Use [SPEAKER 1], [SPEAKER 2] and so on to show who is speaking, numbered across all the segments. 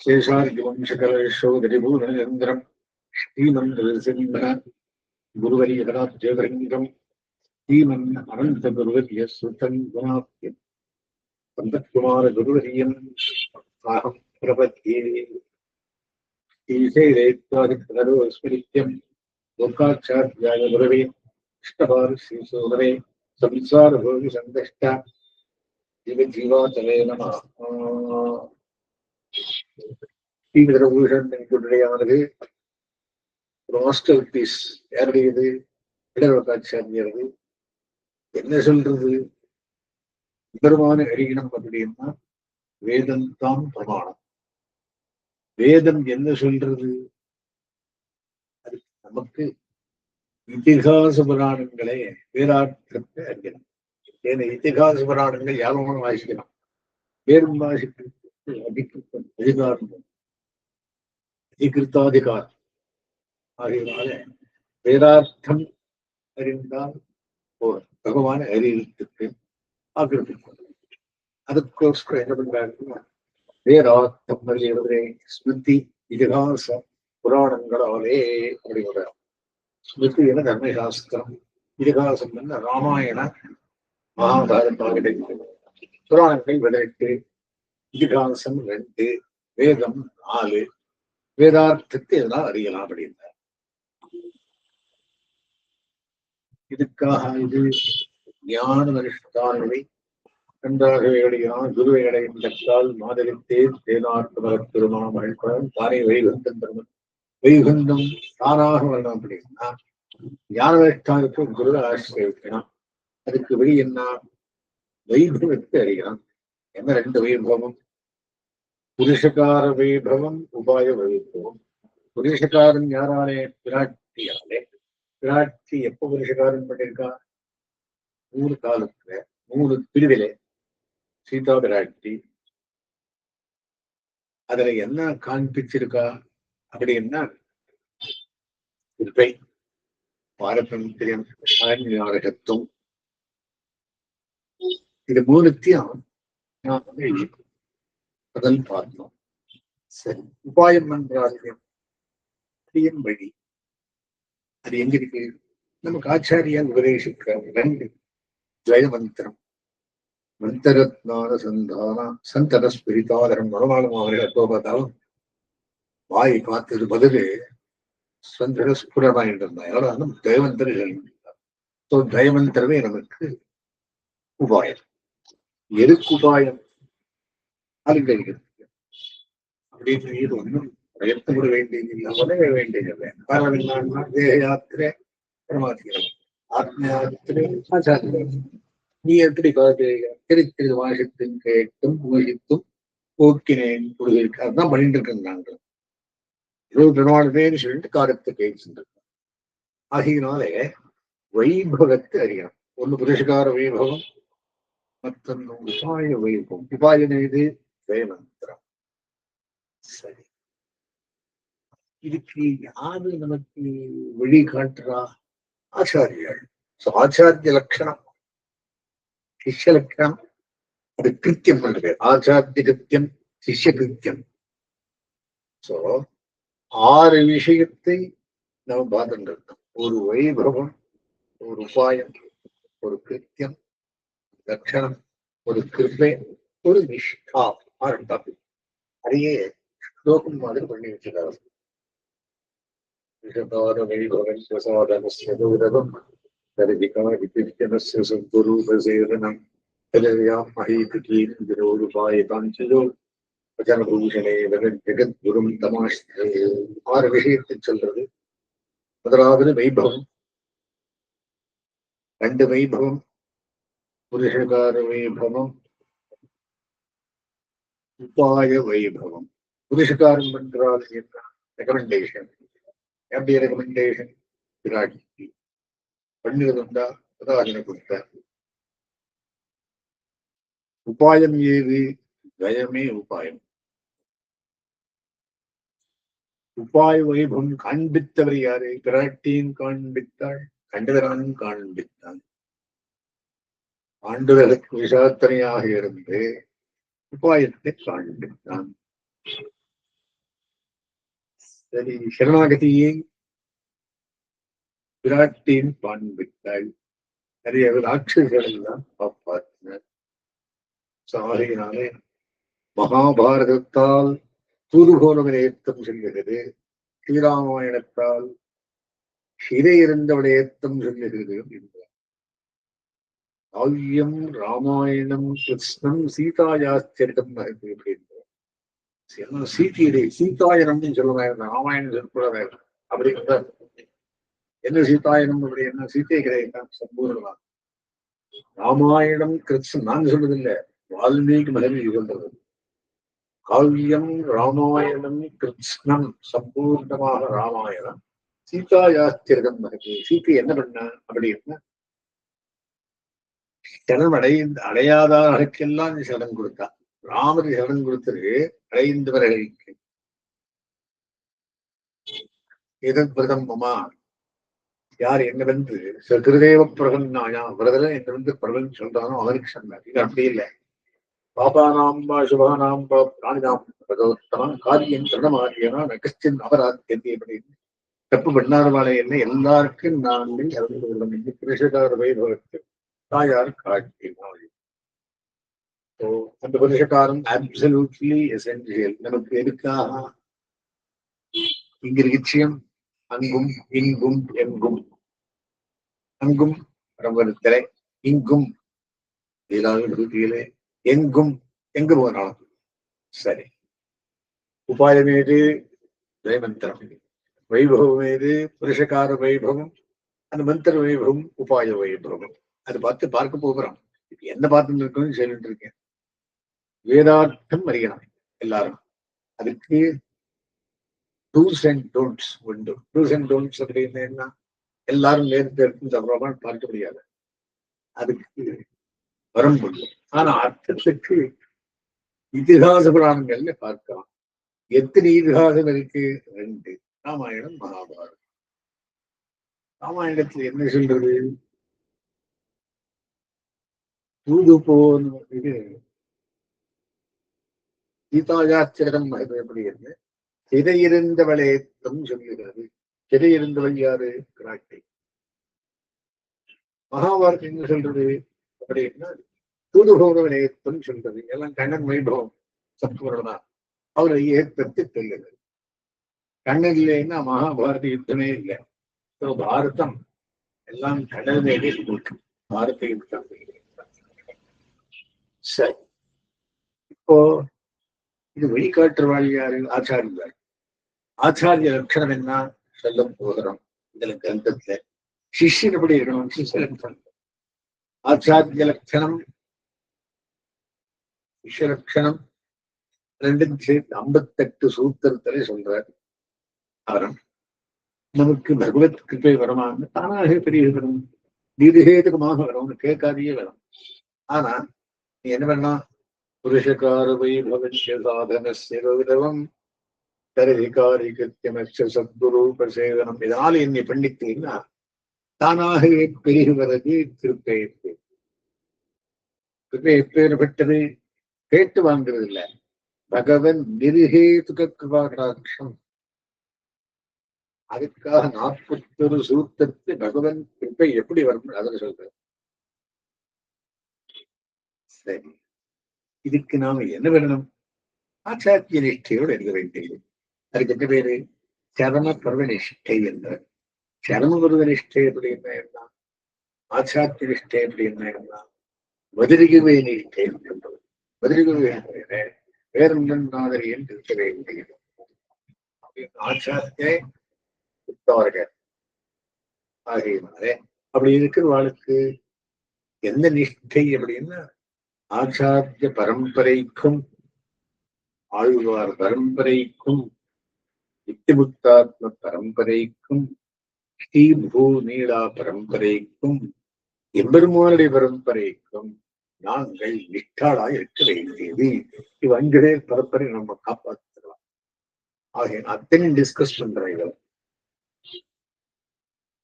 [SPEAKER 1] शेषार्घवंशकलशोदरिभूनरेन्द्रं श्रीमन्त्रसिंह गुरुवरीयकराब्जवृन्दं श्रीमन् अनन्तगुरुवर्य सुतं गुणाप्यं पन्तकुमारगुरुवर्यम् अहं प्रपद्ये श्रीशैलेत्यादिकरोस्मृत्यं लोकाचार्याय गुरवे इष्टभारश्रीसोदरे संसारभोगिसन्दष्ट जीवजीवाचले नमः ஸ்ரீவிதரபூஷன் என்கொடையானது ஒரு மாஸ்டர் பீஸ். யாருடையது? இடவகாச்சாரியரது. என்ன சொல்றது? பெருமான அறியணும் அப்படின்னா வேதம் தான் பிரமாணம். வேதம் என்ன சொல்றது? அது நமக்கு இதிகாச புராணங்களே வேறாற்றத்தை அறியணும். ஏன்னா இதிகாச புராணங்கள் யாரும் வாசிக்கலாம், வேறும் வாசிக்கிறதுக்கு அதிகாரம் அதிகிருத்தாதிகாரம் ஆகியனால வேதார்த்தம் அறிந்தால் போதும், பகவான அறிவித்துக்கு ஆக்கிரமிக்கும். அதுக்கோஸ்கரம் என்ன பண்றாங்க? வேதார்த்தம் அறியறதே ஸ்மிருதி இதிகாச புராணங்களாலே அப்படிங்கிற. ஸ்மிருதி என தர்மசாஸ்திரம், இதிகாசம் என்ன ராமாயண மகாபாரதம் கிடைக்கிறது. புராணங்கள் 18, இதிகாசம் 2, வேதம் 4. வேதார்த்தத்தை எல்லாம் அறியலாம் அப்படின்றார். இதுக்காக இது ஞான அனுஷ்டானங்களை நன்றாகவே அடையலாம். குருவை அடைந்தால் மாதவித்தே தேனார்த்த மரத்திருமாமல் தானே வைகுந்தம் வைகுந்தம் தானாக வரணும் அப்படின்னா ஞான அனுஷ்டானத்துக்கு குருவை ஆசிரியக்கலாம். அதுக்கு வழி என்ன? வைபவத்தை அறியலாம். என்ன 2 வைபவம்? புருஷகார வைபவம், உபாய வைபவம். புருஷகாரன் யாராலே? பிராட்டியாலே. பிராட்டி எப்ப புருஷகாரன் பண்ணிருக்கா? 3 காலத்துல 3 பிரிவிலே சீதா பிராட்டி. அதுல என்ன காண்பிச்சிருக்கா அப்படின்னா கிருபை, பாரபரியம், நாடகத்துவம். இது 3த்தையும் நான் முதல் பார்த்தோம். சரி, உபாயம் என்றால் வழி அது எங்க இருக்கு? நமக்கு ஆச்சாரியால் உபதேசிக்கிறார். 2 ஜெய மந்திரம், மந்திரத்னான சந்தான சந்தன ஸ்பிரிதாதரம். மனமாலும் அவர்கள் எப்போ பார்த்தாலும் வாய் பார்த்தது பதிலு சந்தன ஸ்புரமாயிட்டு இருந்தா. எவ்வளவு ஜெயமந்திரம். ஜெயமந்திரமே நமக்கு உபாயம். எதுக்கு உபாயம்? அலங்கரிக்கிறது அப்படின்னு இது ஒன்றும் பிரயத்தப்பட வேண்டியதில்லை, உதவ வேண்டியதில்லை. காரணம் என்னன்னா தேக யாத்திரை பரமாத்திரம், ஆத்ம யாத்திரை ஆச்சாரியம். நீ எப்படி தெரிவித்தது வாசித்தும் கேட்டும் ஊகித்தும் போக்கினேன் கொடுத்திருக்க. அதுதான் பண்ணிட்டு இருக்கேன். நாங்கள் 24 பேர் சொல்லிட்டு காலத்தை கேட்டு ஆகியனாலே வைபவத்தை அறியணும். ஒண்ணு புருஷகார வைபவம், மற்றொன்று உபாய வைபவம். உபாயம் இது ஜெயமந்திரம். சரி, இதுக்கு யாரு நமக்கு வழி காட்டுறா? ஆச்சாரியர்கள். ஆச்சாரிய லட்சணம், சிஷ்ய லட்சணம், அது கிருத்தியம் பண்றது. ஆச்சாரிய கிருத்தியம், சிஷ்ய கிருத்தியம். சோ 6 விஷயத்தை நம்ம பார்த்துட்டு இருக்கோம். ஒரு வைபவம், ஒரு உபாயம், ஒரு கிருத்தியம், லட்சணம், ஒரு கிருபை, ஒரு நிஷ்டா. 6 டாபிக். அதையே ஸ்லோகம் மாதிரி பண்ணி வச்சிருக்காரு. வைபவம் சத்குரூபசேதனம் வச்சனபூஷணே ஜெகத்குரும் தமாஸ்தே. 6 விஷயத்தை சொல்றது. முதலாவது வைபவம். 2 வைபவம், புருஷகார வைபவம், உபாய வைபவம். புருஷகாரம் என்றால் என்ன? ரெக்கமெண்டேஷன். எப்படி ரெக்கமெண்டேஷன்? பிராட்டி பண்ணிருந்தா உதாரணம் கொடுத்தார். உபாயம் ஏது? ஜயமே உபாயம். உபாய வைபவம் காண்பித்தவர் யாரு? பிராட்டியும் காண்பித்தாள், கண்டவரானும் காண்பித்தாள். ஆண்டுகளுக்கு விசாத்தனையாக இருந்து உபாயத்தை காண்பித்தான். சரி, சரணாகதியை விராட்டின் காண்பித்தாள். நிறைய ராட்சர்கள் எல்லாம் காப்பாற்றினர். ஆகையினாலே மகாபாரதத்தால் தூதுகோலவரையேற்றம் சொல்லுகிறது, ஸ்ரீராமாயணத்தால் சிறை இருந்தவளையேற்றம் சொல்லுகிறது என்றார். காவியம் ராமாயணம் கிருஷ்ணம் சீதாயாச்சரிதம் அப்படின்றார். சீதையுடைய சீதாயனம்னு சொல்லுவாங்க, ராமாயணம் சொல்லக்கூடாது அப்படிங்கிற. என்ன சீதாயனம் அப்படி என்ன? சீத்தை கிடையாது சம்பூர்ணமா. ராமாயணம் கிருஷ்ணன் நான் சொல்றதில்லை, வால்மீகி மகன் சொல்றது. காவியம் ராமாயணம் கிருஷ்ணம் சம்பூர்ணமாக ராமாயணம் சீதாயாச்சரிதம் மகதி. சீத்தை என்ன பண்ண அப்படின்னா, சரணம் அடையாதவர்களுக்கெல்லாம் சரணம் கொடுத்தா. ராமர் சரணம் கொடுத்தது அடைந்தவர்களுக்கு. இதன் பிரதம் மமா, யார் என்ன வந்து சகிருதேவ பிரபன்னாயா விரதல என்ன வந்து பிரபன் சொல்றானோ அவருக்கு சொன்னார். இது அப்படி இல்லை. பாபானாம்பா சுபானாம்பா பிராணிதாம் பகவத்தமான் காரியம் திரணமாரியனா நகஸ்டின் அபராத்தியத்தை அப்படின்னு தப்பு பண்ணாதவாளை என்ன எல்லாருக்கும் நான் இறந்து புருஷகார வைபவத்து தாயார் காட்டினாள். அந்த புருஷகாரம் அப்சல்யூட்லி எசென்சியல். நமக்கு எதுக்காக? இங்கு நிச்சயம் அங்கும் இங்கும் எங்கும். அங்கும் பரம்பரத்திலே, இங்கும் லீலாவிலே, எங்கும் எங்கு போனாலும் சரி. உபாயம் ஏது? ஜெயமந்திரம். வைபவம் ஏது? புருஷகார வைபவம். அந்த மந்திர வைபவம் உபாய வைபவம். அது பார்க்க போகிறோம். என்ன பார்த்துட்டு இருக்கணும்னு சொல்லிட்டு இருக்கேன். வேதார்த்தம் அறியணும் எல்லாரும். அதுக்கு டூஸ் அண்ட் டோன்ட்ஸ் உண்டு. டூஸ் அண்ட் டோன்ட்ஸ் அப்படின்னு என்ன? எல்லாரும் நேரத்தை எடுத்து அப்புறமா பார்க்க முடியாது. அதுக்கு வரம்பு. ஆனா அர்த்தத்துக்கு இதிகாச புராணங்கள்ல பார்க்கலாம். எத்தனை இதிகாசம் இருக்கு? 2. ராமாயணம், மகாபாரதம். ராமாயணத்துல என்ன சொல்றது? தூது போன இது சீதாயாச்சரிதம் எப்படி இருந்து சிறையிருந்தவளேத்தம் சொல்லுகிறது. சிறையிருந்தவள் யாரு? கிராட்டி. மகாபாரதம் என்ன சொல்றது அப்படின்னா தூதுபோனவளேத்தம் சொல்றது. எல்லாம் கண்ணன் வைபவம் சம்பூர்ணமா அவரை ஏற்படுத்தி சொல்லுகிறது. கண்ணன் இல்லைன்னா மகாபாரத யுத்தமே இல்லை. பாரதம் எல்லாம் கடல் மேலே இருக்கு. பாரத யுத்தம். சரி, இப்போ இது வழிகாட்டுவாள் யாரு? ஆச்சாரியார். ஆச்சாரிய லட்சணம் என்ன சொல்ல போகிறோம் இதுல கிரந்தத்துல. சிஷ்யன் எப்படி இருக்கணும்? சிஷ்ய ஆச்சாரிய லட்சணம், சிஷ்ய லட்சணம் ரெண்டும் சேர்த்து 58 சூத்திரத்திலே சொல்றார். அவரும் நமக்கு பகவத் கிருப்பை வரமான்னு தானாக பெரிய வரும், நீதிகேதுகமாக வரும்னு கேட்காதையே வரும். ஆனா நீ என்ன பண்ணா, புருஷகார வைபவஸ்ய சாதனஸ்ய கௌரவம் தரதிகாரி கிருத்தியமச்ச சத்குரூபசேவனம். இதனால என்னை பண்ணிட்டீங்கன்னா தானாகவே பெருகி வர்றது கிருப்பை. கிருப்பை எப்பேற்பட்டது? கேட்டு வாங்குறது இல்லை. பகவன் நிருகேதுக கிருபாகடாட்சம். அதுக்காக 41 சூத்திரத்து பகவன் கிருப்பை எப்படி வரும் அதை சொல்ற. சரி, இதுக்கு நாம என்ன பண்ணணும்? ஆச்சாரிய நிஷ்டையோடு இருக்க வேண்டியது. அதுக்கு என்ன பேரு? சரம பர்வ நிஷ்டை என்ற. சரம பர்வ நிஷ்டை அப்படின்னா என்ன? ஆச்சாரிய நிஷ்டை அப்படின்னா என்ன? மதுரிகுவை நிஷ்டை என்பது. மதுரிகுவை வேறொன்றன் மாதிரியில் இருக்க வேண்டியது. ஆச்சாரிய புத்தவர்கள் ஆகியனாலே அப்படி இருக்கிறவாளுக்கு எந்த நிஷ்டை அப்படின்னா, ஆச்சாரிய பரம்பரைக்கும் ஆழ்வார் பரம்பரைக்கும் நித்திமுக்தாத்ம பரம்பரைக்கும் ஸ்ரீபூ நீலா பரம்பரைக்கும் எம்பெருமானுடைய பரம்பரைக்கும் நாங்கள் நிஷ்டாளாய் இருக்க வேண்டியது. இவ் 5 பேர் பரம்பரை நம்ம காப்பாற்றலாம். ஆகிய அத்தனை டிஸ்கஸ் பண்றீங்க.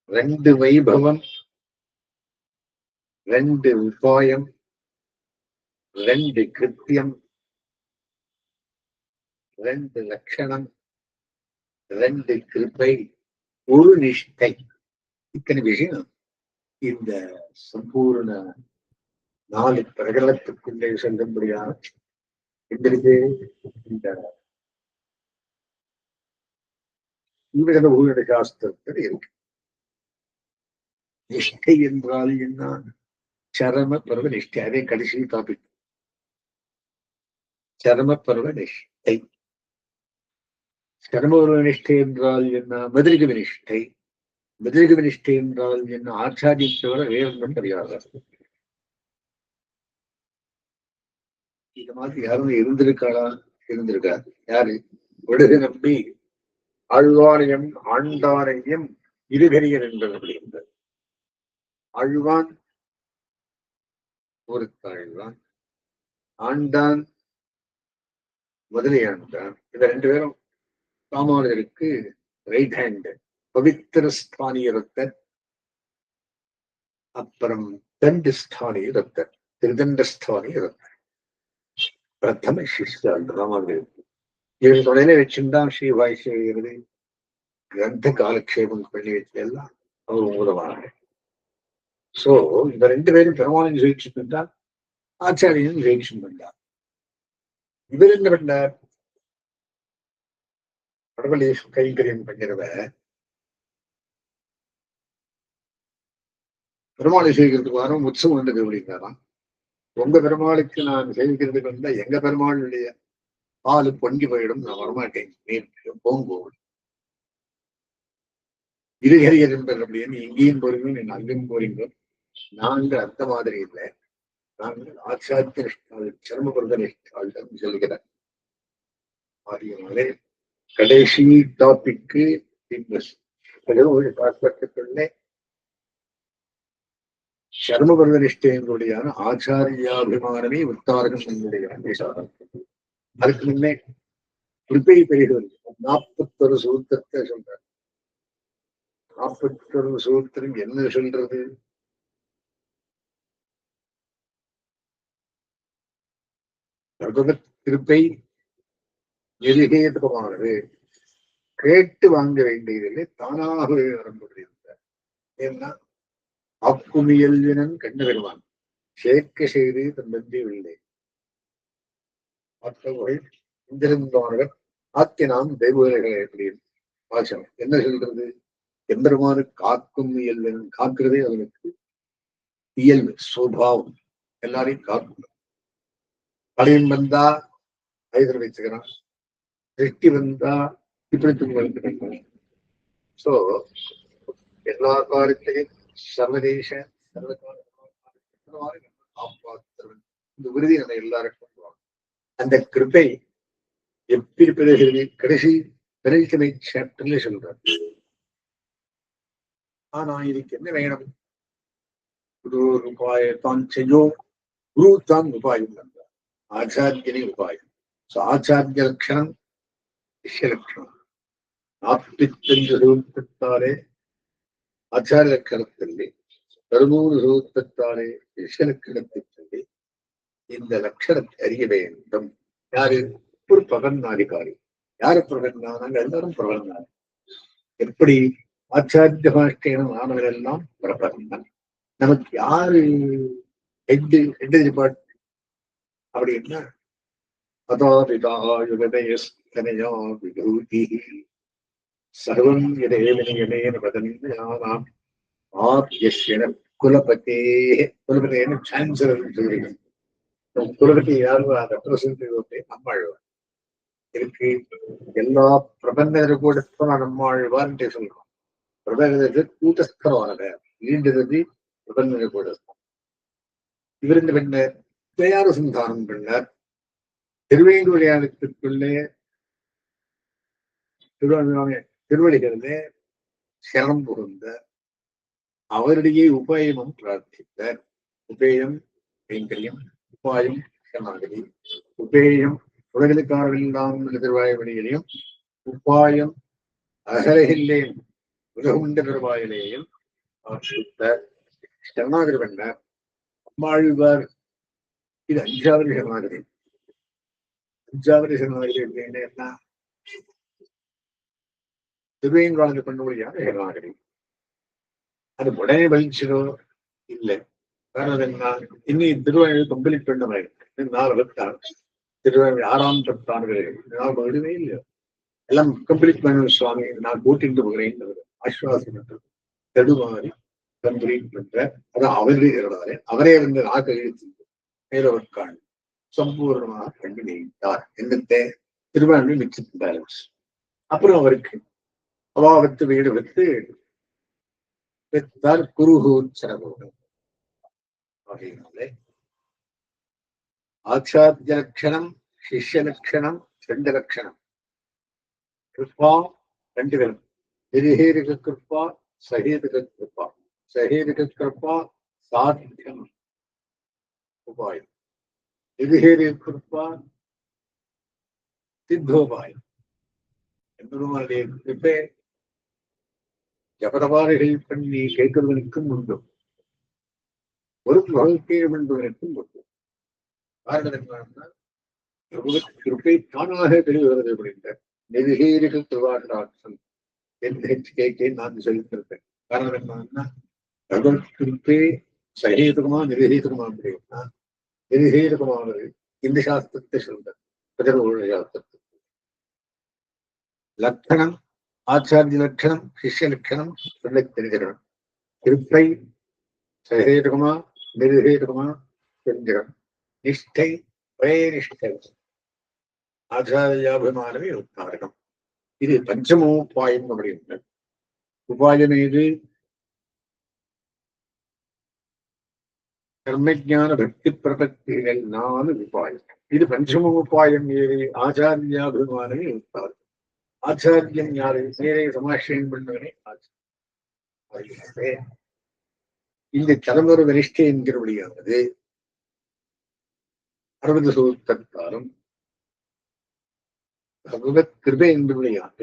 [SPEAKER 1] 2 வைபவம், 2 உபாயம், 2 கிருத்தியம், ரெண்டு லட்சணம், ரெண்டு கிருப்பை, ஒரு நிஷ்டை. இத்தனை விஷயம் இந்த சம்பூர்ண 4 பிரகடனத்துக்குள்ளே செல்லும்படியான எங்களுக்கு இந்த இவரது ஊழல் சாஸ்திரத்தில் இருக்கு. நிஷ்டை என்றால் என்ன? சரம பருவ நிஷ்டை. அதே கடைசி டாபிக். சரம பருவ நிஷ்டை. சரம பருவ நிஷ்டை என்றால் என்ன? மதுரிக நிஷ்டை. மதுரிக நிஷ்டை என்றால் என்ன? ஆச்சாரியம் தவிர வேறொன்றும் தெரியாது. இந்த மாதிரி யாரும் இருந்திருக்காளா? இருந்திருக்காரு. யாரு? விடுகு நம்பி ஆழ்வாரையும் ஆண்டாரையும் இருவெறியர் என்பது அப்படின்றது. ஆழ்வான் ஒரு தாழ்வான், ஆண்டான் முதலியாண்டான். இந்த 2 பேரும் ராமானுஜருக்கு ரைட் ஹேண்ட். பவித்திர ஸ்தானியரத்தர், அப்புறம் தண்டு ஸ்தானியரத்தர், திருதண்ட ஸ்தானியரத்தர். பிரதம சிஷ்யால் ராமானுஜருக்கு. இவன் தொலைல வச்சுதான் ஸ்ரீ வாய்ஸ் எழுதுறது, கிரந்த காலக்ஷேபம் பண்ணி வச்சதெல்லாம் அவர் மூலமாக. சோ இந்த 2 பேரும் பெருமானின் சுயேட்சம் பண்ணார், ஆச்சாரியன் சுயேட்சம் பண்ணார். இவர் என்ன பண்ணார்? கடவுளேஷ் கைங்கரியம் பண்ணுறவ பெருமாளை சேவிக்கிறதுக்கு வரும் உற்சவம் வந்தது அப்படின்னாராம். உங்க பெருமாளுக்கு நான் சேவிக்கிறதுக்கு வந்தா எங்க பெருமாளுடைய பால் பொங்கி போயிடும், நான் வரமாட்டேன், போகும்போது இருகரியர் என்பது அப்படின்னு எங்கேயும் போறீங்க, நீங்க அங்கேயும் போறீங்க. நாங்கள் அந்த மாதிரி இல்லை, நாங்கள் ஆச்சாரிய நிஷ்டாள், சர்மபுரத நிஷ்டாள் சொல்லுகிறேன். அதனாலே கடைசி டாபிக்கு பார்ப்பதற்குள்ளே சர்மபுரத நிஷ்டையினுடையான ஆச்சாரியாபிமானமே உத்தாரகம் என்னுடைய விசாரம். அதுக்கு முன்னே குறிப்பை பெறுகிறது. 41 சூத்திரத்தை சொல்றார். 41 சூத்திரம் என்ன சொல்றது? பகவத் கிருப்பை எதிகேதுகமானது. கேட்டு வாங்க வேண்டியதில்லை, தானாகவே வரக்கூடியது. ஏன்னா ஆக்குமியல்வினன் கண்டு வருவான், சேர்க்க செய்து தம்பந்தி இல்லை. மற்றவர்கள் இந்திருந்தவர்கள் ஆக்கினான் தெய்வங்களை அப்படின்னு வாசனம் என்ன சொல்றது? எம்பெருமானு காக்கும் இயல்வினன். காக்குறதே அவனுக்கு இயல்பு, சுபாவம். எல்லாரையும் காக்கும். பழையன் வந்தா ஐதர் வச்சுக்கிறான், திருஷ்டி வந்தா இப்படி வளர்த்துக்கிறான். சோ எல்லா காலத்திலையும் சர்வதேச காப்பாற்றுவன் இந்த உறுதி நம்ம எல்லாருக்கும். அந்த கிருப்பை எப்படி பெறுகிறது? கடைசி பெருமை சாப்டர்ல சொல்றார். ஆனா இதுக்கு என்ன வேணும்? குரு உபாயத்தான் செய்யும், குரு தான் உபாயம் வந்தார், ஆச்சாரியனே உபாயம். ஆச்சாரிய லட்சணம், சிஷ்ய லட்சணம். 45 சூத்திரத்தாலே ஆச்சாரிய லட்சணத்திலே, 13 சூத்திரத்தாலே சிஷ்ய லட்சணத்தை சொல்லி இந்த லட்சணத்தை அறிய வேண்டும். யாரு? ஒரு பிரபன்னாதிகாரி. யாரு பிரபன்னா? நாங்க எல்லாரும் பிரபன்னாதி. எப்படி ஆச்சாரிய பாஷ்டேன ஆனவரெல்லாம் பிரபன்னன். நமக்கு யாரு ஹெட் டிபார்ட்மெண்ட் அப்படின்னா அதாபிதாயுகதயஸ்தனயா விபூதி சர்வம் எதேவனியமேன பதனியானாம் ஆப்யஸ்யன குலபதே. குலபதேன்னு சான்சலர் சொல்றீங்க. குலபதி யாரும் ரெப்ரசன்டேட்டிவ் நம்மாழ்வார் இருக்கு. எல்லா பிரபந்தரை கூட நம்மாழ்வார்ன்ட்டு சொல்றோம். பிரபந்தத்தை கூட்டஸ்தரமானவர் ஈண்டது பிரபந்தரை கூட. இவர் இந்த பின்னர் தயார சந்தானம் பண்ணார். திருவேங்கடத்துக்குள்ளே திருவடிகளிலே சரணம் புகுந்த அவருடைய உபாயமும் பிரார்த்தித்தார். உபேயம் கைங்கரியம், உபாயம் சரணாகதி. உபேயம் உலகளுக்காரெல்லாம் திருவாயுமணியிலையும், உபாயம் அகலகில்லேன் உலகுண்ட பெருவாயிலேயும் பிரார்த்தித்தார். சரணாகதி பண்ணார். அம்மாழ்வார் இது 5வது சரணாகதி. உச்சாவரி சரணாகதி எப்படின்னா திருவேங்காலத்தை கண்டுபிடியான சரணாகதி. அது உடனே பலிச்சிடோ இல்லை. காரணம் என்ன, இன்னும் திருவாயூர் கம்பெனிட் பண்ண மாதிரி நாலு பக்தான் திருவாயூர் 6ஆம் பத்தாண்டுகள் நான் விடுவே இல்லை. எல்லாம் கம்ப்ளீட் பண்ண சுவாமி, நான் கூட்டிட்டு போகிறேன் ஆஸ்வாசம் தடுமாறி கம்ப்ளீட் பண்ற. அதான் அவருடைய அவரே வந்து நாக்கு எழுத்து மேலவர்கான் சம்பூர்ணமாக கண்டு நீட்டார் என்னத்தை திருவாரூர் மிக்சிங் பேலன்ஸ். அப்புறம் அவருக்கு அவாவத்து வீடு வைத்து பெற்றார் குருகூச்சரபோகம். ஆச்சாரிய லட்சணம், சிஷ்ய லட்சணம், ரெண்டு லட்சணம். கிருப்பா ரெண்டு பேரும், நிருஹேரிக கிருப்பா, சஹேதிக கிருப்பா. சஹேதிக கிருப்பா சாத்தியம் உபாயம், நிருஹேரிக கிருப்பா சித்தோபாயம். என்பதுடைய கிருப்பை ஜபதபாரிகள் பண்ணி கேட்கிறவனுக்கும் உண்டு, ஒரு வாழ்க்கையை என்பதற்கும் உண்டு. காரணம் என்னன்னா கிருப்பை தானாக தெரிகிறது அப்படின்ற நெருகேரிகள் திருவாரூராட்சன் என்று நான் சொல்லியிருப்பேன். காரணம் என்னன்னா பகவத் கிருப்பை சகேதுகமா நிருகேதுகமா அப்படின்னா நிருகேதுகமானது இந்த சாஸ்திரத்தை சொல்றது பிரஜர்களுடைய சாஸ்திரத்தை. லட்சணம் ஆச்சாரிய லட்சணம், சிஷ்ய லட்சணம் சொல்ல தெரிஞ்சிடணும். கிருப்பை சகேதுகமா நிருகேதுகமா தெரிஞ்சிடணும். நிஷ்டை ஒரே நிஷ்டை ஆச்சாரியாபிமானமே உத்தாரகம். இது பஞ்சமோபாயம் அப்படின்ற உபாயம். இது கர்மஜான பக்தி பிரபத்திகள் 4 உபாயம். இது பஞ்சமோபாயம். ஏது ஆச்சாரியாபிமானமே உத்தாரகம். ஆச்சாரியம் யாரு? நேரே சமாஷயம் பண்ணவனே ஆச்சாரியன். இந்த தலைமுறை வரிஷ்டை என்கிறபடியானது 60 சூத்திரத்தாலும் பகவத் கிருபை என்பதையாக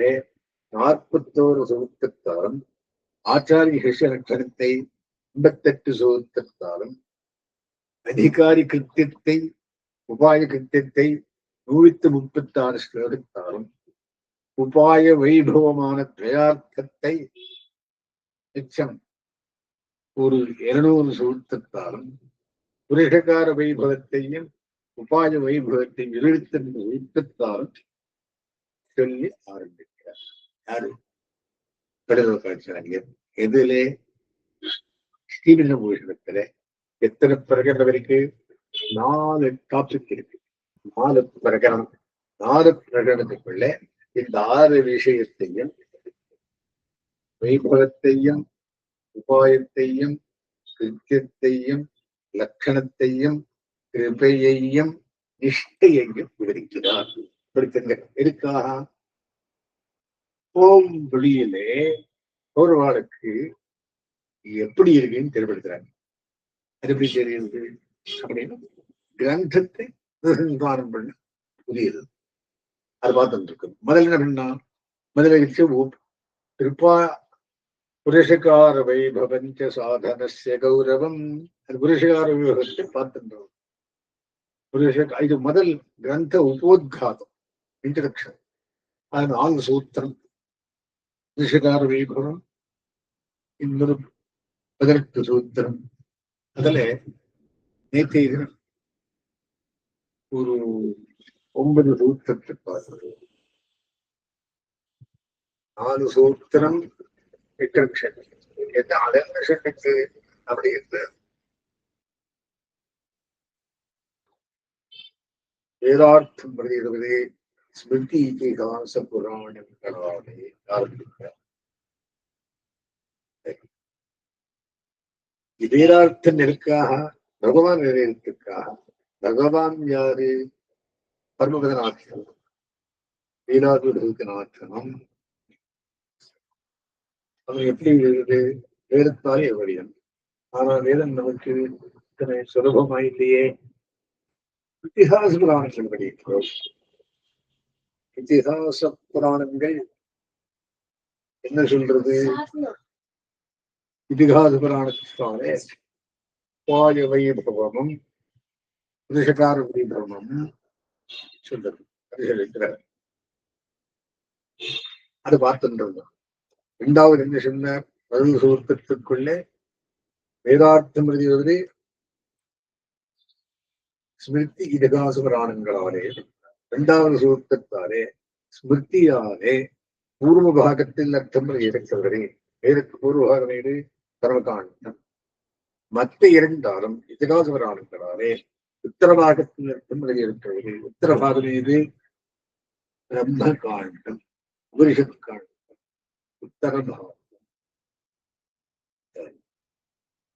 [SPEAKER 1] 41 சூத்திரத்தாலும் ஆச்சாரிய சிஷ்ய லட்சணத்தை 58 சூத்திரத்தாலும் அதிகாரி கிருத்தியத்தை உபாய கிருத்தியத்தை 136 ஸ்லோகத்தாலும் உபாய வைபவமான திரயார்த்தத்தை மிச்சம் ஒரு 200 சூத்திரத்தாலும் புருஷகார வைபவத்தையும் உபாய வைபவத்தை 22 சூத்திரத்தாலும் சொல்லி ஆரம்பிக்கிறார். யாரு? கடலோகாச்சாரியர். எதிலே? ஸ்ரீவில்ல பூஷணத்துல எத்தனை பிரகரணம் இருக்கு? 4 டாபிக் இருக்கு. 4 பிரகரணம். 4 பிரகரணத்துக்குள்ள இந்த 6 விஷயத்தையும் வைபவத்தையும் உபாயத்தையும் கிருத்தியத்தையும் லட்சணத்தையும் கிருபையையும் நிஷ்டையையும் விவரிக்கிறார். எதுக்காக? ஓம் வெளியிலே ஒருவாளுக்கு எப்படி இருக்குன்னு தெரிவிக்கிறாங்க. அது எப்படி தெரியுது அப்படின்னு கிரந்தத்தை நிர்மாணம் பண்ண புரியுது. அது பார்த்துட்டு இருக்கு. முதல்ல என்ன பண்ணா, முதல்ல கிருப்பா புருஷகார வைபவஞ்ச சாதனஸ்ய கௌரவம். அது புருஷகார வைபவத்தை பார்த்துட்டோம். இது முதல் கிரந்த உபோத்காதம், இன்ட்ரடக்ஷன். அது 4 சூத்திரம். புருஷகார வைபவம் இன்னொரு 18 சூத்திரம். அதுல நேற்றைய ஒரு 9 சூத்திரத்தை பார்க்கிறோம். 4 சூத்திரம் இன்ட்ரடக்ஷன். என்ன அலங்கஷனுக்கு அப்படி இருக்கு. வேதார்த்தம் பிரதிடுவதே ஸ்மிருதி இதிகாச புராணங்களாலே ஆரம்பிக்க. வேதார்த்தம் எதற்காக? பகவான் நிறைவேற்றத்துக்காக. பகவான் யாரு? பரமபதநாதனம், வேதாத்நாதனம். அவன் எப்படி இருக்குது? வேதத்தாலே எவரியம். ஆனா வேதம் நமக்கு இத்தனை சுலபமாயில்லையே. இத்திஹாச புராணங்கள் படிக்கிறோம். இத்திஹாச புராணங்கள் என்ன சொல்றது? இதிகாச புராணத்தாலே உபாய வைபவமும் புருஷகார வைபவமும் சொல்றது. அது சொல்லிக்கிறார். அது பார்த்துட்டு இரண்டாவது என்ன சொன்னார்? பதில் சூத்திரத்துக்குள்ளே வேதார்த்தம் எழுதியது ஸ்மிருதி இதிகாச புராணங்களாலே, இரண்டாவது சூத்திரத்தாலே ஸ்மிருதியாலே பூர்வ பாகத்தில் அர்த்தம் இருக்கிறவரே. வேதற்கு பூர்வபாகம் ஏது? கர்மகாண்டம். மற்ற இரண்டாலும் இதிகாச புராணங்களாலே உத்தரபாகத்தில் அர்த்தம் எழுதியிருக்கிறது. உத்தரபாகம் ஏது? பிரம்ம காண்டம், உபனிஷத் காண்டம், உத்தரபாகம்.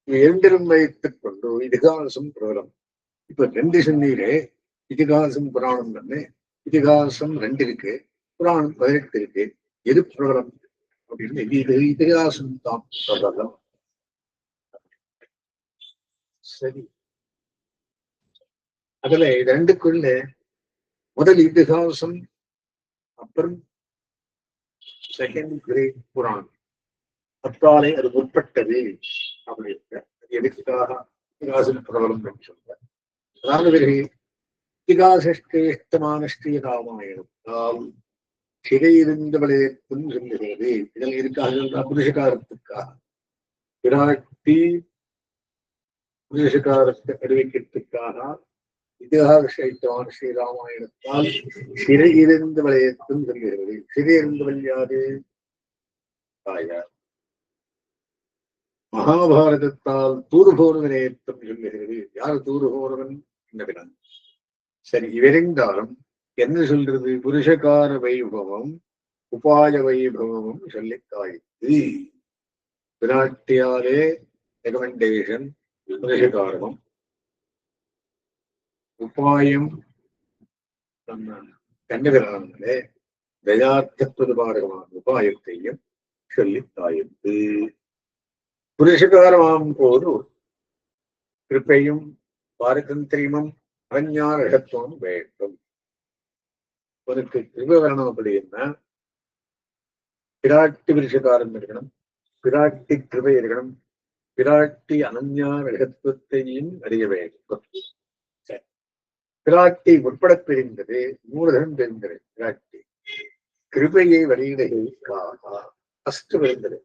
[SPEAKER 1] இரண்டிலும் வைத்துக் கொண்டு இதிகாசம் பிரபலம். இப்ப ரெண்டு சொன்னீரே, இதிகாசம் புராணம் தானே. இதிகாசம் 2 இருக்கு, புராணம் 18 இருக்கு. எது பிரபலம் அப்படின்னு இது இதிகாசம் தான் பிரபலம். சரி, அதுல இது ரெண்டுக்குள்ள முதல் இதிகாசம், அப்புறம் செகண்ட் கிரேட் புராணம். அத்தாலே அது முற்பட்டது அப்படின்னு எதுக்காக இதிகாசம் பிரபலம் சொல்ற. அதாவது இதிகாசஷ்டேஷ்டமான ஸ்ரீராமாயணத்தால் சிறையிருந்தவளையத்தும் சொல்லுகிறது. இதில் இருக்காக புருஷகாரத்துக்காக விராட்டி புருஷகாரத்தை அறிவிக்கிறதுக்காக இதிகாசமான ஸ்ரீராமாயணத்தால் சிறையிருந்த வளையத்தும் சொல்லுகிறது. சிறையிருந்தவள் யாரு? தாயார். மகாபாரதத்தால் தூதுபோன வினயத்தும் சொல்லுகிறது. யார் தூதுபோனவன்? என்னவினான். சரி, இவரெண்டாலும் என்ன சொல்றது? புருஷகார வைபவம் உபாய வைபவமும் சொல்லித்தாயிற்று. விராட்டியாலே ரெகமெண்டேஷன் புருஷகாரமும், உபாயம் கண்ணவிரானே தயார்த்தப்பது பாடகமான உபாயத்தையும் சொல்லித்தாயிற்று. புருஷகாரமாம் போது கிருப்பையும் பாரதந்திரியமும் அரஞாரகத்துவம் வேண்டும். உனக்கு கிருப வரணும் அப்படின்னா பிராட்டி புருஷகாரம் இருக்கணும், பிராட்டி கிருபை இருக்கணும், பிராட்டி அனன்யாரகத்துவத்தையும் அறிய வேண்டும். பிராட்டி உட்பட பிரிந்தது, மூலதனம் பிரிந்தது. பிராட்டி கிருபையை வெளியிடுகைக்காக அஸ்து விழுந்தது.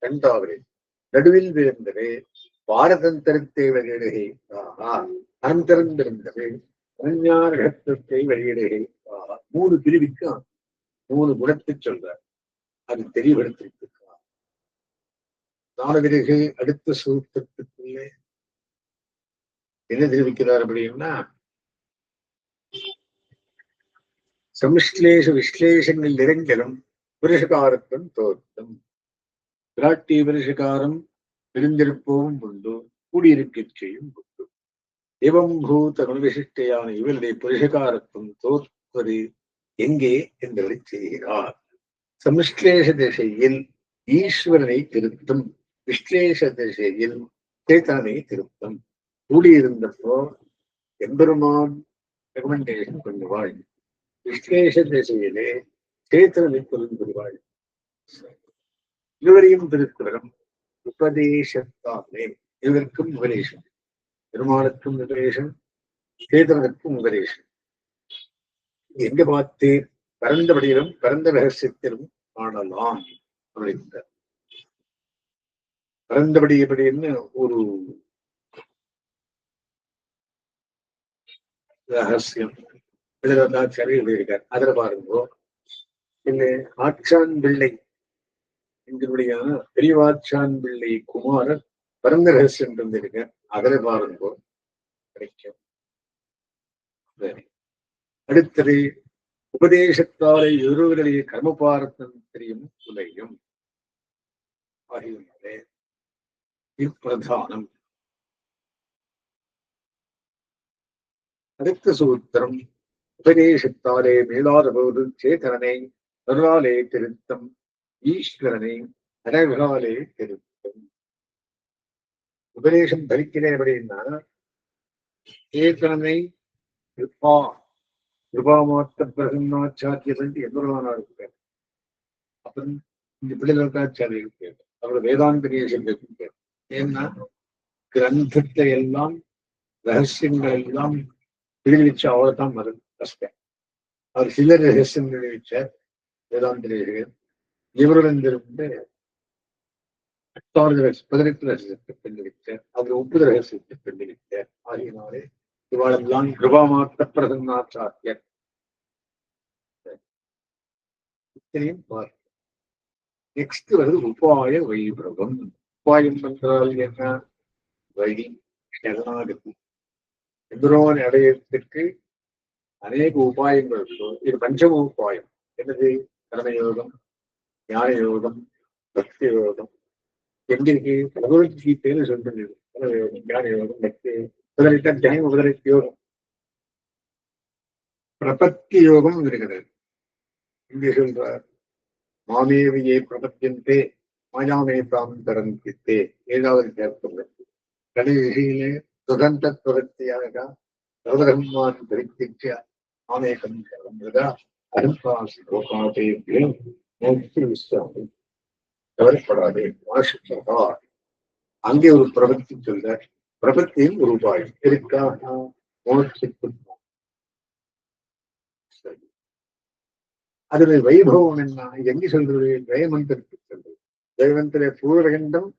[SPEAKER 1] இரண்டாவது நடுவில் விழுந்தது பாரதந்திரத்தை வெளியிடுகைக்காக. அனந்தரம் பிரிந்தது அனன்யாரகத்துவத்தை வெளியிடுகைக்காக. 3 பிரிவுக்கு 3 குணத்தை சொல்றார். அது தெளிவெடுத்திருக்கிறார். 4 பிறகு அடுத்த சூத்திரத்துக்குள்ளே என்ன தெரிவிக்கிறார் அப்படின்னா, சம்ஸ்லேஷ விஸ்லேஷங்கள் இரண்டிலும் புருஷகாரத்துவம் தோற்றம். பிராட்டி புருஷகாரம் பிரிந்திருப்பவும் உண்டு, கூடியிருக்கையும் உண்டு. ஏவம்பூத குணவிசிஷ்டையான இவருடைய புருஷகாரத்துவம் தோற்பது எங்கே என்பதை செய்கிறார். சம்ஸ்லேஷ திசையில் ஈஸ்வரனை திருத்தும், விஸ்லேஷ திசையில் சேத்தனை திருத்தம். கூடியிருந்தப்போ எம்பெருமான் ரெகமெண்டேஷன் பண்ணுவாள், விஸ்லேஷ திசையிலே சேத்தனை புரிந்துவாள். இருவரையும் திருக்குறளும் உபதேசத்தாலே. இவருக்கும் உபதேசம், பெருமாளுக்கும் உபதேசம், சேதனுக்கும் உபதேசம். எங்க பார்த்து பரந்தபடியிலும் பரந்த ரகசியத்திலும் காணலாம் அப்படின்ற பரந்தபடி எப்படின்னு ஒரு ரகசியம் எழுதியிருக்கார். அதுல பாருங்கோ. இல்ல ஆச்சான் பிள்ளை எங்களுடைய பெரியவாச்சான் பிள்ளை குமாரர் பரந்த ரகசியம் இருந்திருக்க. அதுல பாருங்கோ கிடைக்கும். அடுத்தது உபதேசத்தாலே இருவருடைய கர்மபாரதந்திரியம் உலையும் ஆகியவர்களே இப்பிரதானம். அடுத்த சூத்திரம் உபதேசத்தாலே மேலாத போது சேதனனை அருளாலே திருத்தம், ஈஸ்வரனை அனகாலே திருத்தம். உபதேசம் தரிக்கிறேன் அப்படின்னா சேதனனை கிருபா கிருபாமாத்த பிரசன்னாச்சாரியர் எவ்வளவானா இருக்கார். அப்புறம் இந்த பிள்ளைகளுக்காச்சாரியர் பேர், அவரோட வேதாந்த தேசம் பேர். ஏன்னா கிரந்தத்தை எல்லாம் ரகசியங்கள் எல்லாம் பிரிவிச்சு அவ்வளவுதான் மருந்து கஷ்டம். அவர் சில ரகசியம் தெரிவிச்சார் வேதாந்திரேகர். இவருடன் இருந்து 18 ரகசியத்தை பெண்ணிவித்தார். அவர் 30 ரகசியத்தை பெண்ணிவித்தார். ஆகியனாலே இவாளெல்லாம் கிருபாமாத்த பிரசன்னாச்சாரியர். இத்தனையும் பார்க்க நெக்ஸ்ட் வருது உபாய வைபவம். உபாயம் என்றால் என்ன? வழி, சரணாகதி. எந்திரோன் அடையத்துக்கு அநேக உபாயங்கள் இருக்கும். இது பஞ்சம உபாயம். என்னது? கர்மயோகம், ஞான யோகம், பக்தி யோகம். எங்கிருக்கு? பகவத்கீதைன்னு சொல்றது. கர்மயோகம், ஞான யோகம், பக்தி முதலிட்ட ஜெயம் முதலிட்ட யோகம். பிரபத்தி யோகம் இருக்கிறது. இங்கே சொல்றார், மாமேவியே பிரபத்தியந்தே மாயாமே தாம் தரந்தித்தே. 7வது சேர்த்துள்ளது. கடைசியிலே சுகந்த பிரபத்தியாக சர்வதர்மான் தரித்திச்ச ஆமேகம் சர்வதா அரும்பாசி லோகாதேவியே மோட்சி விஸ்வாமி. கவலைப்படாதே, வாசிச்சதா. அங்கே ஒரு பிரபத்தி சொல்ல, பிரபத்தியின் ஒரு உபாயம் எதுக்காக? மோட்சிக்கு. சரி, அதுல வைபவம் என்ன? எங்க சொல்றது? ஜெயமந்திரத்துக்கு சொல்றது. ஜெயமந்திர பூரகண்டம்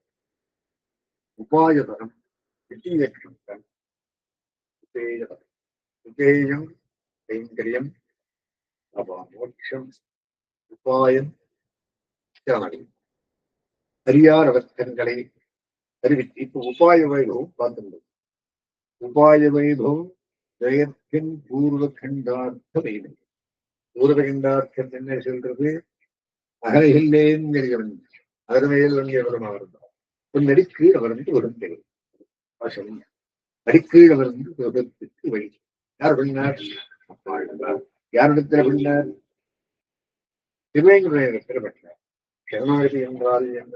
[SPEAKER 1] உபாயதரம் விஜயகண்டம் உபேயதரம். உபேயம் கைங்கரியம், மோட்சம், உபாயம், சரணாகதி. ஹரியார் அவஸ்தங்களை அறிவித்து இப்ப உபாய வைபவம் பார்த்துள்ளது. உபாய வைபவம் ஜெயத்தின் பூர்வகண்டார்த்த வைபவம். பூர்வகண்டார்த்தம் என்ன சொல்றது? அகலையில்லேன் அகரமையில் அங்கே வருமாறுந்தார் நடிக்கு அவர்ந்து வருந்தது வாசம். அடிக்கீழ் அவர்ந்து விபத்துக்கு வழி. யார் பண்ணார்? யாரிடத்தில் பண்ணார்? திருவேங்கடத்தில் பெற்றார். சரணாகதி என்றால் என்ன?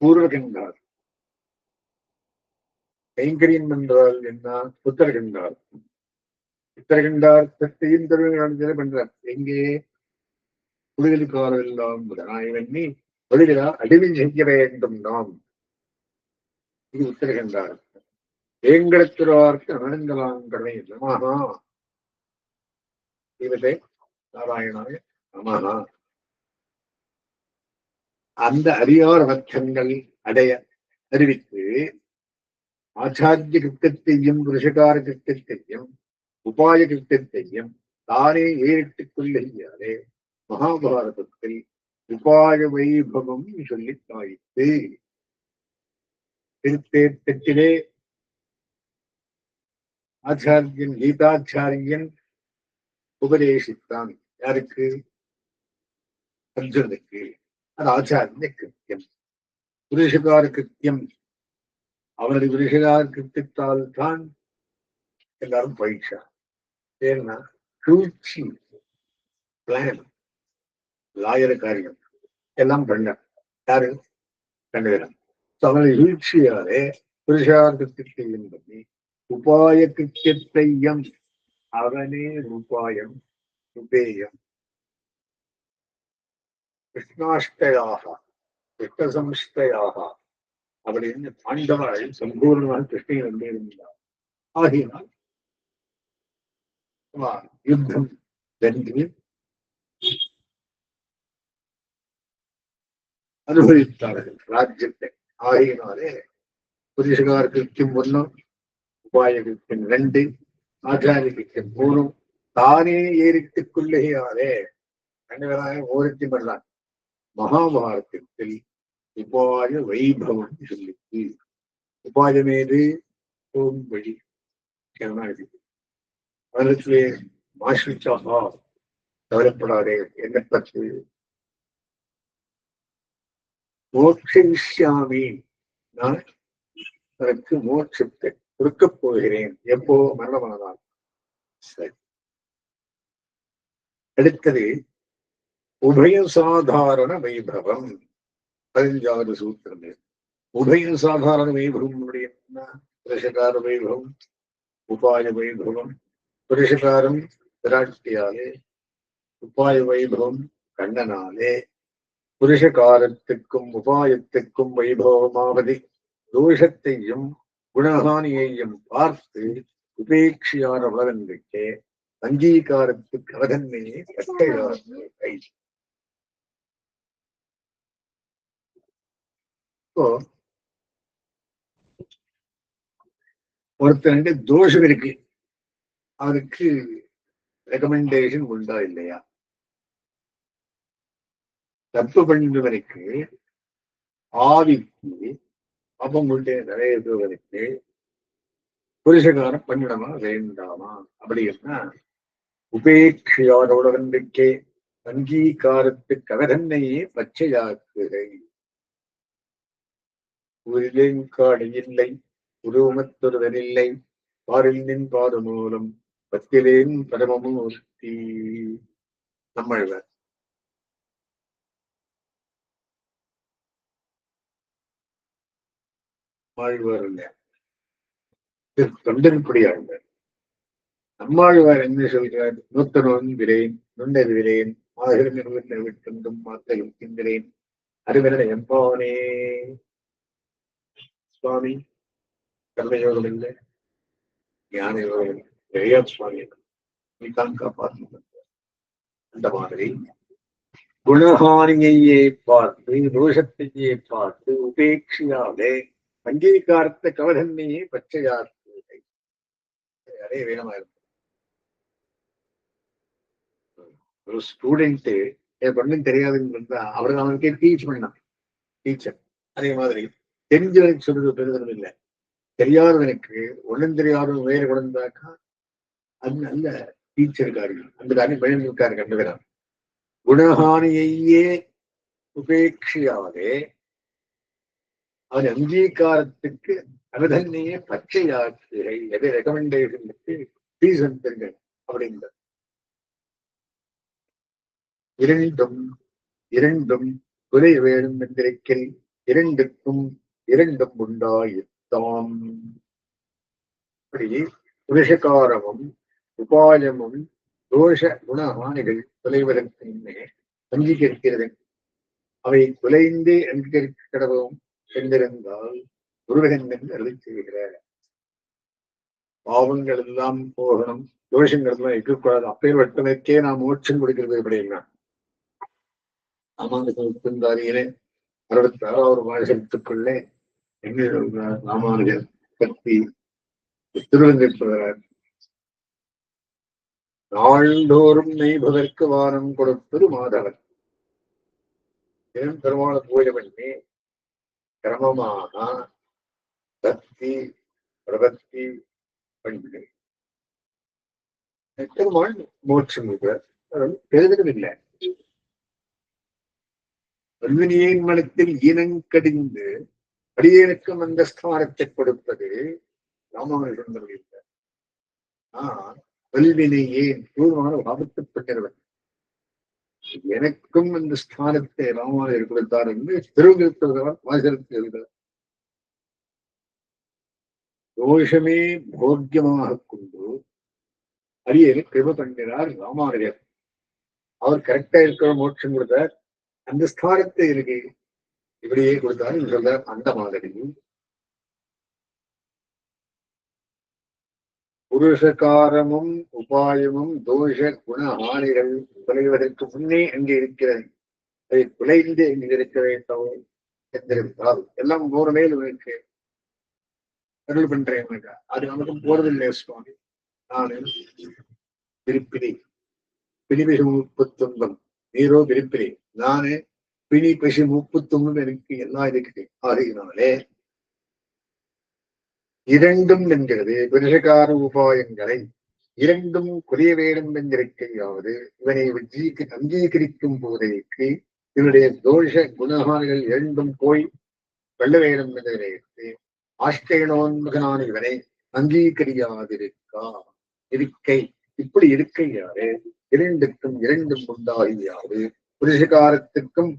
[SPEAKER 1] பூர்வகண்டார். கைங்கரியம் என்றால் என்ன? புத்தர்கண்டார். புத்தர்கண்டார்த்தத்தையும் திருவேங்கடத்தில் பண்றார். எங்கே? புலிகளுக்காரெல்லாம் முதனாய் வெண்ணி தொழிலா அடிமை செய்ய வேண்டும் நாம். இது உத்தரகண்டார். வேங்கடத்திற்கு அனந்தலாங்கடை நமஹா. இவரே நாராயணாய நமஹா. அந்த அரியார் வச்சங்கள் அடைய அறிவித்து ஆச்சாரிய கிருத்தத்தையும் புருஷகார கிருத்தத்தையும் உபாய கிருத்தத்தையும் தானே ஏறிட்டுக் கொள்ளையாரே மகாபாரதத்தில் உபாய வைபவம் சொல்லித்தாயிற்று. திருத்தேட்டத்திலே ஆச்சாரியன் கீதாச்சாரியன் உபதேசித்தான். யாருக்கு? அர்ஜுனுக்கு. அது ஆச்சாரிய கிருத்தியம். புருஷகார கிருத்தியம். அவனுடைய புருஷகார கிருத்தியத்தால் தான் எல்லாரும் பயிற்சா. ஏன்னா சூழ்ச்சி, பிளான், லாயர காரியம் எல்லாம் பண்ண யாரு? கண்டுகிறான். அவனை வீழ்ச்சியாலே புருஷார்த்தத்தையும் பண்ணி உபாய கிருத்தியத்தையும் அவனே உபாயம் உபேயம் கிருஷ்ணாஷ்டயாக கிருஷ்ணசம்ஷ்டயாக அப்படின்னு பாண்டவரை சம்பூர்ணமாக கிருஷ்ணன் நம்பியிருந்தார். ஆகினால் யுத்தம் வென்று அனுபவித்தார்கள் ராஜ்யத்தை. ஆகினாலே புருஷகார கிருத்தியம் 1, உபாய கிருத்தியம் 2, ஆச்சாரிய கிருத்தியம் 3 தானே ஏறிட்டுக் கொள்ளையாரே கண்டவராக ஓரத்தி பண்ணார். மகாபாரதத்தில் உபாய வைபவம் சொல்லிச்சு. உபாயமேது? ஓம் வழி, சரணாகதி. அதற்கு மாஸ்ருச்சாகா கவலைப்படாதே, என்ன பற்றி? மோட்சிஷ்யாமி, நான் அதற்கு மோட்சத்தை கொடுக்கப் போகிறேன். எப்போ? மரணமானால். சரி, அடுத்தது உபயசாதாரண வைபவம். 15வது சூத்திரம். உபயசாதாரண வைபவம் என்ன? புருஷகார வைபவம், உபாய வைபவம். புருஷகாரம் விராட்டியாலே, உபாய வைபவம் கண்ணனாலே. புருஷகாரத்துக்கும் உபாயத்துக்கும் வைபவமாவது தோஷத்தையும் குணஹானியையும் பார்த்து உபேட்சியான உலகங்களுக்கே அங்கீகாரத்துக்கு அவதன்மையே கட்டை. இப்போ ஒருத்தனுக்கு தோஷம் இருக்கு, அவருக்கு ரெக்கமெண்டேஷன் உண்டா இல்லையா? தப்பு பண்ணுவதற்கு ஆவிக்கு அப்பங்களுடைய நிறைய பேருக்கு புருஷகாரம் பண்ணிடமா வேண்டாமா அப்படின்னா உபேட்சையாரோட நம்பிக்கை அங்கீகாரத்துக்கு அவதன்னையே பச்சையாக்குகை. ஊரிலேன் காடு இல்லை, உருவமத்தொருவரில்லை, பாரில் நின் பாத மூலம் பத்திலேன் பரமமூர்த்தி. நம்மழ்வர் வாழ்வார் இல்ல, தொண்டன்படியாழ்வார். நம்மாழ்வார் என்ன சொல்கிறார்? நூத்தனோன் விரேன், நுண்ணது விரேன், ஆகிரம் விட்டும் மாத்த இருக்கின்றேன், அறிவன எம்பானே. சுவாமி கர்மயோகம் இல்லை, ஞான யோகம் இல்லை, நிறைய சுவாமி நீ தான் காப்பாற்ற. அந்த மாதிரி குணஹானியையே பார்த்து, தோஷத்தையே பார்த்து உபேட்சியாலே அங்கீகாரத்தை கவதன்மையே பச்சையாக்குவதை அதே வேணமா இருக்கும். ஒரு ஸ்டூடெண்ட் எனக்கு ஒன்றும் தெரியாதுன்னு இருந்தா அவருக்கு அவனுக்கே டீச் பண்ணான் டீச்சர். அதே மாதிரி தெரிஞ்சவனுக்கு சொல்றது பெறுதலும் இல்லை, தெரியாதவனுக்கு ஒன்றும் தெரியாத வேலை கொடுந்தாக்கா அது நல்ல டீச்சருக்காரு. அந்த காரியம் பயன்படுத்தாரு கண்டுகிறார். குணஹானியையே உபேட்சியாலே அவன் அங்கீகாரத்துக்கு அவதன்னையே பச்சையாக்குகை. எதை ரெக்கமெண்டேஷனுக்கு ரீசன் தெரிஞ்ச அப்படின்ற இரண்டும் இரண்டும் குறை வேணும் என்றிருக்கில் இரண்டுக்கும் இரண்டும் உண்டாயிட்டாம். அப்படி புருஷகாரமும் உபாயமும் தோஷ குணஹானிகள் தொலைவதற்கு முன்னே அங்கீகரிக்கிறது. அவை குலைந்தே அங்கீகரிக்கடவும் என்றிருந்தால் முருகன் என்று அருளி செய்கிற பாவங்கள் எல்லாம் போகணும், தோஷங்கள் எல்லாம் இருக்கக்கூடாது. அப்பேற்பட்டதற்கே நாம் மோட்சம் கொடுக்கிறது எப்படின்னா ராமானுஜாரியிலே 66வது வாசகத்துக்குள்ளே என்ன சொல்றார்? ராமானுஜர் பற்றி திருவந்திருக்கிறார். நாள்தோறும் நெய்பதற்கு வாரம் கொடுப்பது மாதவன். பெருமான பூஜை பண்ணி கிரமமாக பக்தி பிரபத்தி பண்ணி பெருமாள் மோட்சம் பெறுதலும் இல்லை. வல்வினியின் மனத்தில் ஈனங்கடிந்து அடியேனுக்கும் அந்த ஸ்தானத்தை கொடுப்பது ராமானுஜன் இல்லை. வல்வினையேன் பூர்வமான ஆபத்துப்பட்டவன், எனக்கும் இந்த ஸ்தானத்தை ராமானுஜர் கொடுத்தார் என்று திருவிழார் வாசகத்தில் எழுதார். தோஷமே போக்கியமாக கொண்டு அரியனை கிருப பண்ணினார் ராமானுஜர். அவர் கரெக்டா இருக்கிற மோட்சம் கொடுத்தார், அந்த ஸ்தானத்தை எனக்கு இப்படியே கொடுத்தாரு சொல்றார். அந்த மாதிரி புருஷகாரமும் உபாயமும் தோஷ குணஹானிகள் தொலைவதற்கு முன்னே அங்கே இருக்கிறது. அதை குலைந்து இங்கு இருக்கிறதே தவிர என்றிருந்தால் எல்லாம் நூறு மேல் இருக்கு அருள் பண்றேன். அது நமக்கும் போறதில்லை சுவாமி. நானு திருப்பிரி பிணிபிசி 39 நீரோ திருப்பிரி, நானு பிணி பசி 39 எனக்கு எல்லாம் இருக்குது. ஆகையினாலே இரண்டும் என்கிறது புருஷகார உபாயங்களை இரண்டும் குறைய வேண்டும் என்றிருக்கையாவது இவனை அங்கீகரிக்கும் போதைக்கு இவனுடைய தோஷ குணகான்கள் இரண்டும் போய் வெள்ள வேண்டும் என்பதை ஆஷ்டேனோன்மகனான இவனை அங்கீகரியாதிருக்கா இருக்கை. இப்படி இருக்கையாறு இரண்டுக்கும் இரண்டும் உண்டாகியாது புருஷகாரத்திற்கும்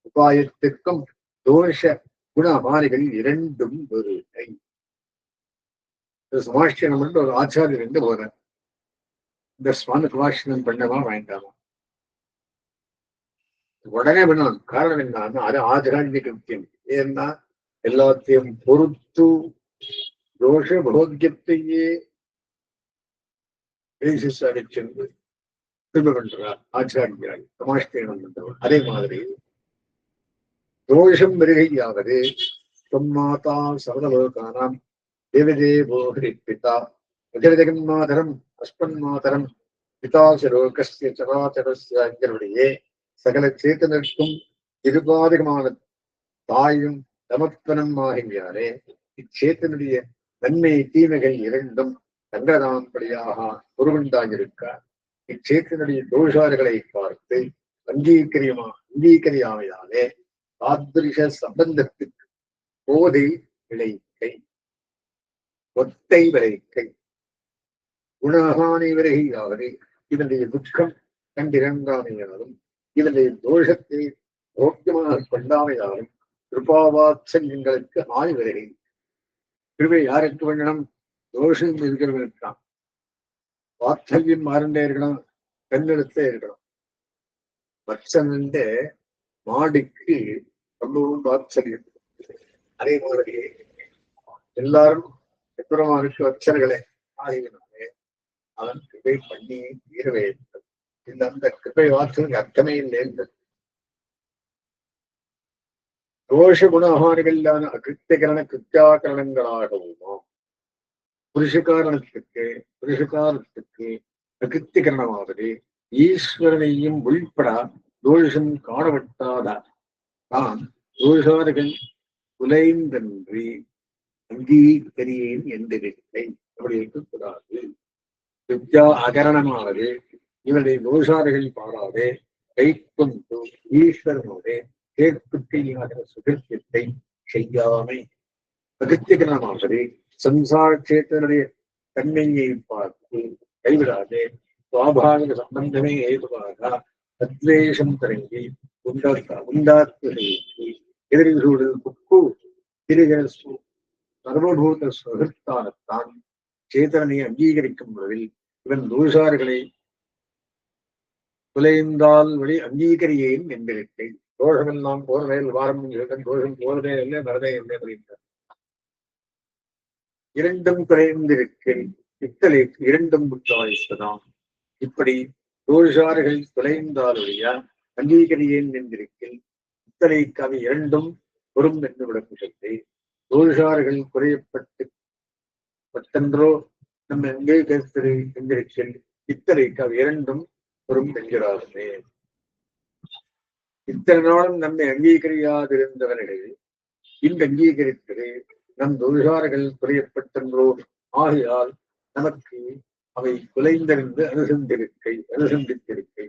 [SPEAKER 1] உபாயத்திற்கும் தோஷ குணமானிகள் இரண்டும் வருகை. சுபாஷனம் என்று ஒரு ஆச்சாரியர் என்று போறார். இந்த சுவாமி சுபாஷனம் பண்ணவா வேண்டாமா? உடனே பண்ணணும். காரணம் என்னன்னா அது ஆச்சாரிய கிருத்தியம். ஏன்னா எல்லாத்தையும் பொறுத்து தோஷ போக்கியத்தையே பேசிஸாக சென்று திரும்ப பண்றார் ஆச்சாரியாய் சமாஷ்டேனம் பண்றவர். அதே மாதிரி தோஷம் வருகையாவது தொம்மாதா சர்வலோகானாம் தேவதேவோ ஹரிப்பிதா ஜெகன்மாதரம் அஸ்மன்மாதரம் பிதாசரோகஸ்ய சராச்சரஸ்யங்களுடைய சகல சேத்தனருக்கும் இருபாதகமான தாயும் தமத்வனம் ஆகியாரே இச்சேத்தனுடைய நன்மை தீமைகள் இரண்டும் தங்கதாம்படியாக ஒருவண்டாயிருக்கார். இச்சேத்தனுடைய தோஷாறுகளை பார்த்து அங்கீகரியாமையாலே தாத்ரிஷ சம்பந்தத்துக்கு போதை விளைக்கை ஒத்தை விளைக்கை குணஹானி விரையாவது இதனுடைய துக்கம் கண்டிரங்காமையாலும் இதனுடைய தோஷத்தை போக்கியமாக கொண்டாமையாலும் கிருபாவாத்சல்யங்களுக்கு ஆணி விரைகை. கிருபை யாருக்கு வேண்டணும்? தோஷம் இருக்கிறவனுக்கான். வாத்சல்யம் மாறண்டே இருக்கணும், கண்ணெடுத்தே இருக்கணும். வத்சனே மாடிக்கு ரொம்பவும் வாத்சல்யம். அதே மாதிரி எல்லாரும் எப்புறமானுக்கு வச்சல்களே ஆகியனாலே அவன் கிருபை பண்ணி தீரவே இந்த அந்த கிருபை வார்த்தைக்கு அர்த்தமே இல்லை. தோஷ குணஹானிகளான அகிருத்தியகரண கிருத்தியாகரணங்களாகவுமா புருஷகாரத்துக்கு அகிருத்திகரணமாவது ஈஸ்வரனையும் உள்பட தோஷம் காணப்பட்டாத தான் தோஷார்கள் குலைந்தன்றி அங்கீகரியேன் என்றிருக்கை அப்படி இருக்கக்கூடாது. வித்யா அகரணமாவது இவருடைய தோஷார்கள் பாராதே கை கொண்டு ஈஸ்வரனோட கேட்புக்கையாக சுகிருத்தியத்தை செய்யாமை அகத்தியகரமாவது சம்சார கஷேத்திரனுடைய தன்மையை பார்த்து கைவிடாதே சுவாபாவிக சம்பந்தமே ஏதுவாக அத்வேஷம் தொடங்கி உண்டாக்குவதை எதிரிகளோடு புக்கு திரிகரசு சர்வபூத சுகத்தானத்தான் சேதனை அங்கீகரிக்கும் முறையில் இவன் தோஷார்களை குலைந்தால் வழி அங்கீகரியேன் என்றிருக்கை. தோஷமெல்லாம் போர்வேல் வாரம் தோஷம் போர்வே இல்லை வரதே இல்லை அப்படின்றார். இரண்டும் குறைந்திருக்கை இத்தலை இரண்டும் புத்தாயிஸ்தான். இப்படி தோஷார்கள் குலைந்தாலுடைய அங்கீகரியேன் என்றிருக்கில் இத்தலைக்கு அவை இரண்டும் பொறும் என்று விளக்குகிறது. தோஷார்கள் குறையப்பட்டு பத்தன்றோ நம்ம அங்கீகரித்தது என்றிருக்கில் இத்தலைக்கு அவை இரண்டும் பொறும் என்கிறார்களே. இத்தனை நாளும் நம்மை அங்கீகரியாதிருந்தவர்கள் இன்று அங்கீகரித்தது நம் தோஷார்கள் குறையப்பட்டன்றோ ஆகையால் நமக்கு அவை குலைந்திருந்து அனுசந்தித்திருக்கை.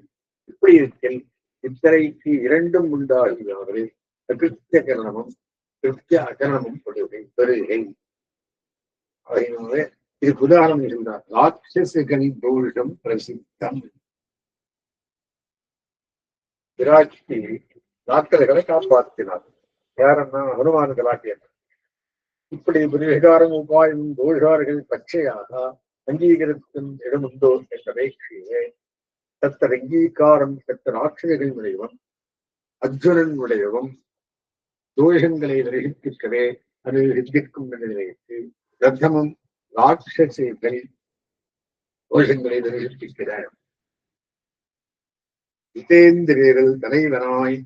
[SPEAKER 1] இப்படி இருக்கில் இத்தரைக்கு இரண்டும் உண்டாகியாவது அகிருத்திய கரணமும் கிருத்திய அகரணமும் பெருகை. அதனால இதுக்கு உதாரணம் இருந்தார். ராட்சசுகள் தோஷம் பிரசித்தம். விராட்சி ராக்கல்களை காப்பாற்றினார். யாரன்னா ஹனுமான்களாகிய. இப்படி புரிகாரம் உபாயம் தோஷார்கள் பச்சையாக அங்கீகரிக்கும் இடமுண்டோ என்ற பேட்சியே தத்தர் அங்கீகாரம் பெற்ற ராட்சசர்கள் உடையவன் அர்ஜுனன் உடையவன் தோஷங்களை நிரூபிக்கவே அது சித்திக்கும் நிலைக்கு ரத்தமும் ராட்சசர்கள் தோஷங்களை நிரூபிக்கிறார். ஜிதேந்திரியர்கள் தலைவனாய்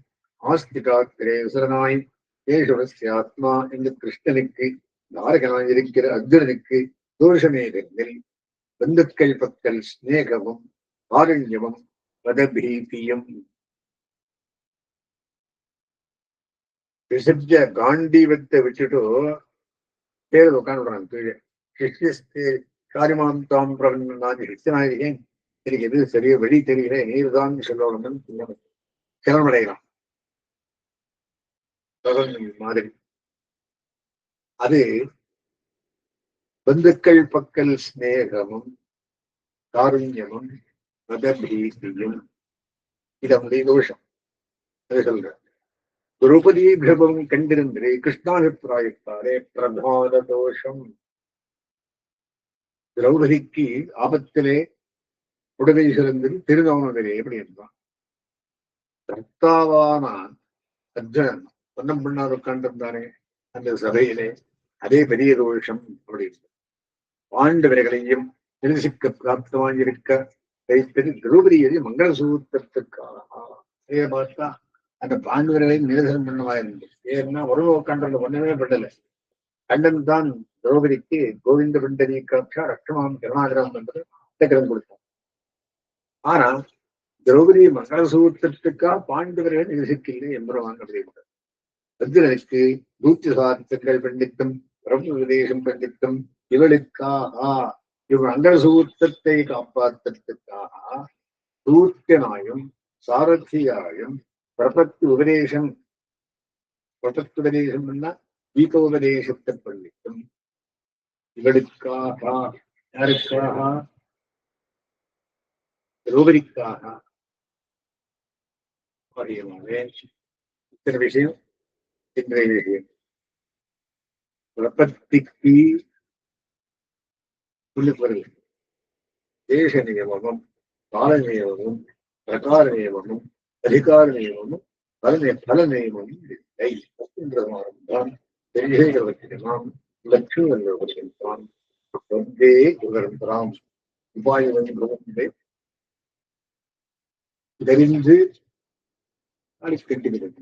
[SPEAKER 1] ஆஸ்திகாத்திரேசரனாய் கேசவஸ்ய ஆத்மா என்று கிருஷ்ணனுக்கு தாரகனாய் இருக்கிற அர்ஜுனனுக்கு தோஷமேதெனில் பந்துக்கள் பக்கல் ஸ்நேகமும் காரண்யமும் பதபீதியும். விசர்ஜ காண்டீவத்தை விட்டுட்டு பேர் உட்காந்துடுறாங்க கீழே. கிருஷ்ணஸ்தே காரியமாம் தாம் பிரபன் நான் கிருஷ்ணனாயிருக்கேன், எனக்கு எது சரியா வழி தெரியல, நீர்தான் சொல்லணும்னு கிளம்படையலாம் மாதிரி. அது பந்துக்கள் பக்கல் ஸ்நேகமும் காருண்யமும் மதபீதியும் இதனுடைய தோஷம். அது சொல்ற திரௌபதி பிரபம் கண்டிருந்தே கிருஷ்ணாபிப்பிராயத்தாரே பிரதான தோஷம். திரௌபதிக்கு ஆபத்திலே உடலை சிறந்தது திருநவனத்திலே எப்படி இருந்தான். கர்த்தாவான அர்ஜுனன் பொன்னம் பண்ணார் உட்காண்டிருந்தானே அந்த சபையிலே, அதே பெரிய தோஷம் அப்படின்னு பாண்டவர்களையும் நிரசிக்க பிராப்தமாயிருக்க வைத்தது திரௌபதியது மங்கள சூத்திரத்துக்காக. இதை பார்த்தா அந்த பாண்டவர்களையும் நிரசனம் பண்ணவா இருந்தது. ஏன்னா உறவு கண்டல ஒண்ணுமே படல. கண்டன் தான் திரௌபதிக்கு கோவிந்த பண்டனி காட்சா ரக்ஷமாம் கருணாகரம் என்று கிரம் கொடுத்தார். ஆனா திரௌபதி மங்கள சூத்திரத்துக்கா பாண்டவர்கள் நிரசிக்கவில்லை எம்பெருமான் அப்படின்றார். அர்ஜுனனுக்கு 100 சாத்திரங்கள் பண்டித்தும் பிரம்ம உபதேசம் பண்டித்தும் இவளுக்காக இவள் மங்கள சூத்திரத்தை காப்பாற்றுறதுக்காக சூத்தியனாயும் சாரதியாயும் பிரபத்துபதேசம் கீதோபதேசத்தை பண்டித்தும் இவளுக்காக யாருக்காக திரௌபதிக்காக இத்தனை விஷயம் இன்றைய விஷயம் பிரபத்திக்கு சொல்லுவது தேச நியமமும் கால நியமமும் பிரகார நியமமும் அதிகார நியமமும் பல நியமமும் இல்லை அப்படின்றதான் தெரிகிறவற்றினாம் லட்சுமி வருகின்றான் ஒன்றே வருகின்றான் உபாயம் தெரிந்து அடிக்கட்டுகிறது.